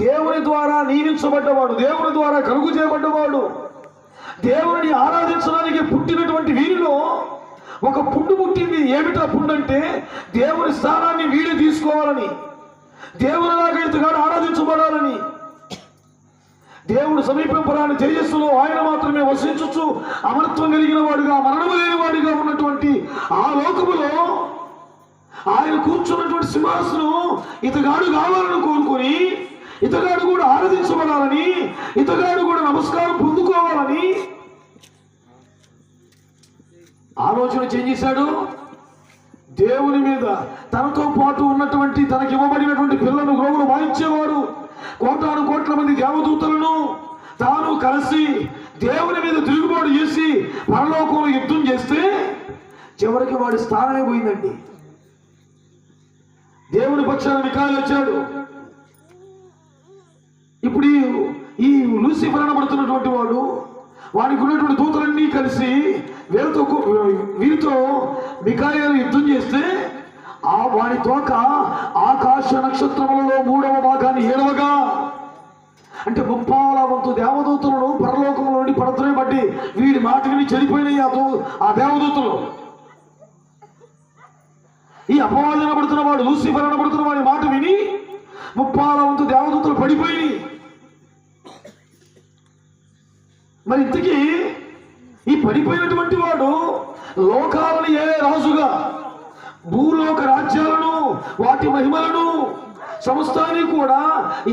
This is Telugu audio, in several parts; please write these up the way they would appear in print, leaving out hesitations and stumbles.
దేవుని ద్వారా నియమించబడ్డవాడు, దేవుని ద్వారా కలుగు చేయబడ్డవాడు, దేవుని ఆరాధించడానికి పుట్టినటువంటి వీరిలో ఒక పుండు పుట్టింది. ఏమిటా పుండు అంటే దేవుని స్థానాన్ని వీడే తీసుకోవాలని, దేవునిలాగా ఇతగాడు ఆరాధించబడాలని. దేవుడు సమీపింపరాని తేజస్సులో ఆయన మాత్రమే వసించుచు అమరత్వం కలిగిన వాడుగా, మరణము లేని వాడిగా ఉన్నటువంటి ఆ లోకములో ఆయన కూర్చున్నటువంటి సింహాసనం ఇతగాడు కావాలని కోరుకొని, ఇతగాడు కూడా ఆరాధించబడాలని, ఇతగాడు కూడా నమస్కారం పొందుకోవాలని ఆలోచన చేశాడు. దేవుని మీద తనతో పాటు ఉన్నటువంటి తనకి ఇవ్వబడినటువంటి పిల్లలను గ్రోవులు వాయించేవాడు, కోటాను కోట్ల మంది దేవదూతలను తాను కలిసి దేవుని మీద తిరుగుబాటు చేసి పరలోకంలో యుద్ధం చేస్తే చివరికి వాడి స్థానమే పోయిందండి. దేవుని పక్షాన మిఖాయేలు వచ్చాడు. ఇప్పుడు ఈ లూసిఫర్ అనబడుతున్నటువంటి వాడు, వాడికి ఉన్నటువంటి దూతలన్నీ కలిసి వీరితో మిఖాయేలు యుద్ధం చేస్తే వాడి తోక ఆకాశ నక్షత్రములలో 3వ భాగాన్ని ఏడవగా, అంటే 30 వంతు దేవదూతలను పరలోకంలో నుండి పడుతున్నాయి బట్టి వీడి మాట విని చనిపోయినాయి ఆ దేవదూతలు. ఈ అపవాది అనబడుతున్న వాడు, లూసిఫర్ అనబడుతున్న వాడి మాట విని 30 వంతు దేవదూతలు పడిపోయి. మరి ఇంతకీ ఈ పడిపోయినటువంటి వాడు లోకాలను ఏ రాజుగా, భూలోక రాజ్యాలను, వాటి మహిమలను, సమస్తాన్ని కూడా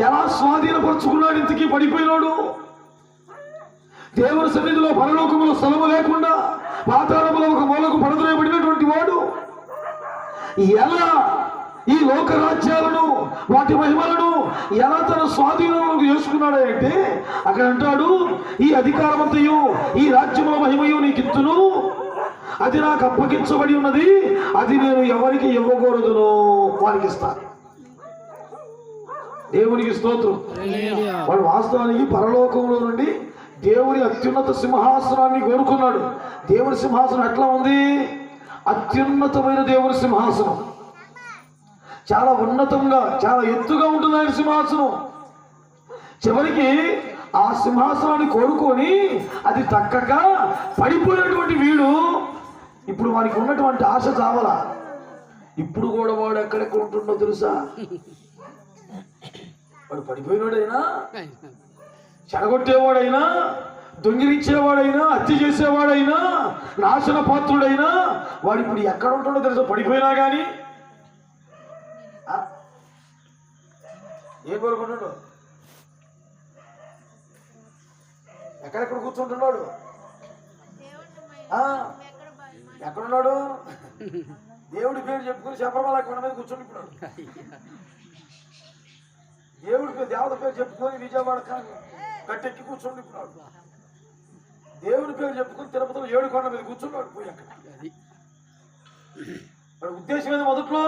ఎలా స్వాధీనపరుచుకున్నాడు? ఇంతకీ పడిపోయినాడు. దేవుని సన్నిధిలో పరలోకములో స్థలము లేకుండా పాతాళములో ఒక మూలకు పడద్రోయబడినటువంటి వాడు ఎలా ఈ లోక రాజ్యాలను, వాటి మహిమలను ఎలా తన స్వాధీనంలోకి చేసుకున్నాడు అంటే అక్కడ అంటాడు, ఈ అధికారమంతయు, ఈ రాజ్యముల మహిమయు నీకిత్తును, అది నాకు అప్పగించబడి ఉన్నది, అది నేను ఎవరికి ఇవ్వకూడదునో వారికి ఇస్తాను. దేవునికి స్తోత్రం. వాడు వాస్తవానికి పరలోకంలో నుండి దేవుని అత్యున్నత సింహాసనాన్ని కోరుకున్నాడు. దేవుని సింహాసనం ఎట్లా ఉంది? అత్యున్నతమైన దేవుని సింహాసనం, చాలా ఉన్నతంగా, చాలా ఎత్తుగా ఉంటుంది ఆయన సింహాసనం. చివరికి ఆ సింహాసనాన్ని కోరుకొని అది దక్కక పడిపోయినటువంటి వీడు ఇప్పుడు వానికి ఉన్నటువంటి ఆశ చావలా. ఇప్పుడు కూడా వాడు ఎక్కడెక్కడ ఉంటుండో తెలుసా? వాడు పడిపోయినాడైనా, చెడగొట్టేవాడైనా, దొంగిలించేవాడైనా, హత్య చేసేవాడైనా, నాశన పాత్రుడైనా వాడు ఇప్పుడు ఎక్కడ ఉంటుండో తెలుసా? పడిపోయినా కానీ ఏం కోరుకుంటున్నాడు? ఎక్కడెక్కడ కూర్చుంటున్నాడు? ఎక్కడున్నాడు? దేవుడి పేరు చెప్పుకుని శబరిమల కొండ మీద కూర్చుంటున్నాడు. దేవుడి పేరు, దేవత పేరు చెప్పుకొని విజయవాడ కట్టెక్కి కూర్చుంటున్నాడు. దేవుడి పేరు చెప్పుకుని తిరుపతిలో 7 కొండ మీద కూర్చున్నాడు. పోయి అక్కడ వాడి ఉద్దేశం ఏది? మొదట్లో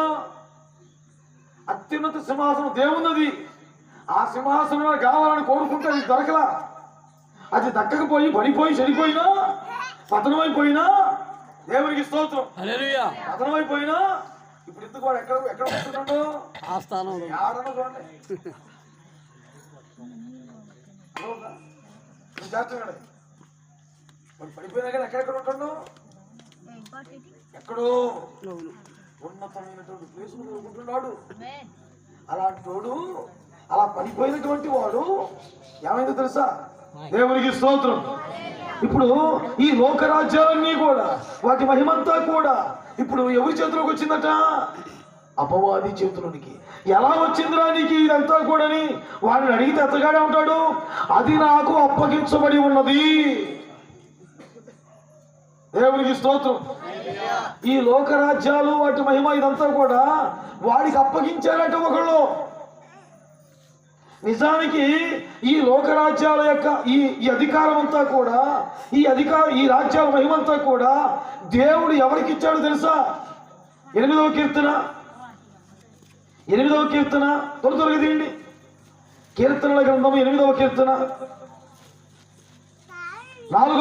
అత్యున్నత సింహాసనం దేవున్నది, ఆ సింహాసనం కావాలని కోరుకుంటే అది దొరకలా. అది దక్కకపోయి పడిపోయి చనిపోయినా, పతనమైపోయినా, దేవునికి స్తోత్రం, పతనమైపోయినా ఇప్పుడు ఎందుకు వాడు ఎక్కడ కూర్చుంటాడు? ఆ స్థానంలో చూడండి. వాడు పడిపోయినా కానీ ఎక్కడెక్కడ ఉంటాడు? ఎక్కడో ఉన్నతమైనటువంటి ప్లేసులు కోరుకుంటున్నాడు. అలాంటి వాడు, అలా పడిపోయినటువంటి వాడు ఏమైందో తెలుసా? దేవునికి స్తోత్రం. ఇప్పుడు ఈ లోకరాజ్యాలన్నీ కూడా, వాటి మహిమంతా కూడా ఇప్పుడు ఎవరి చేతిలోకి వచ్చిందట? అపవాది చేతులోనికి. ఎలా వచ్చిందిరా నీకు ఇదంతా కూడాని వాడిని అడిగితే ఎత్తగానే ఉంటాడు, అది నాకు అప్పగించబడి ఉన్నది. దేవునికి స్తోత్రం. ఈ లోకరాజ్యాలు, వాటి మహిమ, ఇదంతా కూడా వాడికి అప్పగించారట ఒకళ్ళు. నిజానికి ఈ లోకరాజ్యాల యొక్క ఈ అధికారం అంతా కూడా, ఈ రాజ్యాల మహిమంతా కూడా దేవుడు ఎవరికి ఇచ్చాడో తెలుసా? 8వ కీర్తన త్వరగా తీయండి. కీర్తనల గ్రంథం 8వ కీర్తన 4